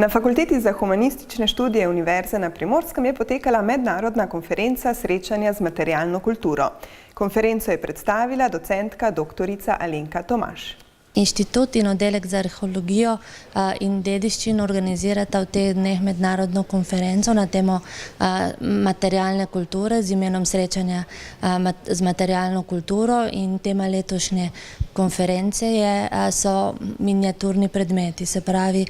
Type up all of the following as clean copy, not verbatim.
Na Fakulteti za humanistične študije Univerze na Primorskem je potekala mednarodna konferenca srečanja z materialno kulturo. Konferenco je predstavila docentka doktorica Alenka Tomaž. Inštitut in oddelek za arheologijo in dediščino organizirata v teh dneh mednarodno konferenco na temo materialne kulture z imenom Srečanja z materialno kulturo, in tema letošnje konference so miniaturni predmeti, se pravi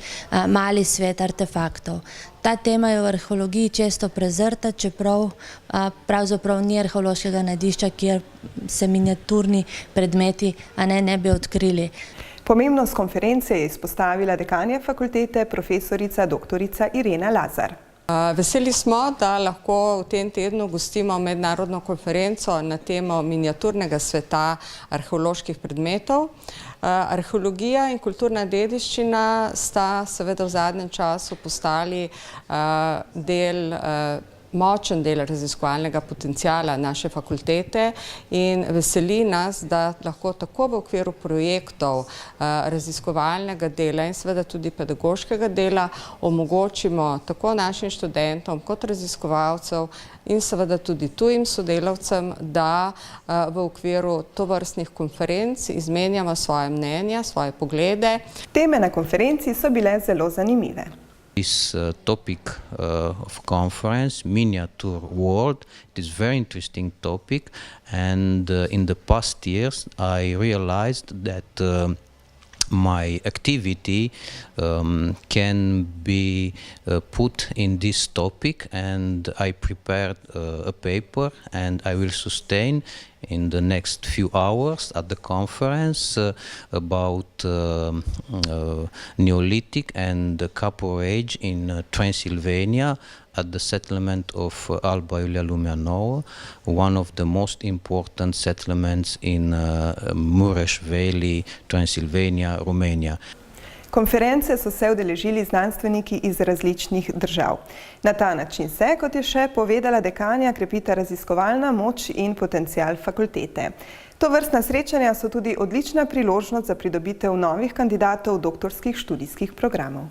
mali svet artefaktov. Ta tema je v arheologiji često prezrta, čeprav pravzaprav ni arheološkega najdišča, kjer se miniaturni predmeti ne bi odkrili. Pomembnost konference je izpostavila dekanja fakultete, profesorica doktorica Irena Lazar. Veseli smo, da lahko v tem tednu gostimo mednarodno konferenco na temo miniaturnega sveta arheoloških predmetov. Arheologija in kulturna dediščina sta seveda v zadnjem času postali močen del raziskovalnega potenciala naše fakultete in veseli nas, da lahko tako v okviru projektov raziskovalnega dela in seveda tudi pedagoškega dela omogočimo tako našim študentom kot raziskovalcev in seveda tudi tujim sodelavcem, da v okviru tovrstnih konferenc izmenjamo svoje mnenja, svoje poglede. Teme na konferenci so bile zelo zanimive. This topic of conference, Miniature World, it is a very interesting topic, and in the past years I realized that my activity can be put in this topic, and I prepared a paper and I will sustain in the next few hours at the conference about Neolithic and the Copper Age in Transylvania at the settlement of Alba Iulia Lumeanova, one of the most important settlements in Mureș Valley, Transylvania, Romania. Konference so se udeležili znanstveniki iz različnih držav. Na ta način se, kot je še povedala dekanja, krepita raziskovalna moč in potencial fakultete. Tovrstna srečanja so tudi odlična priložnost za pridobitev novih kandidatov doktorskih študijskih programov.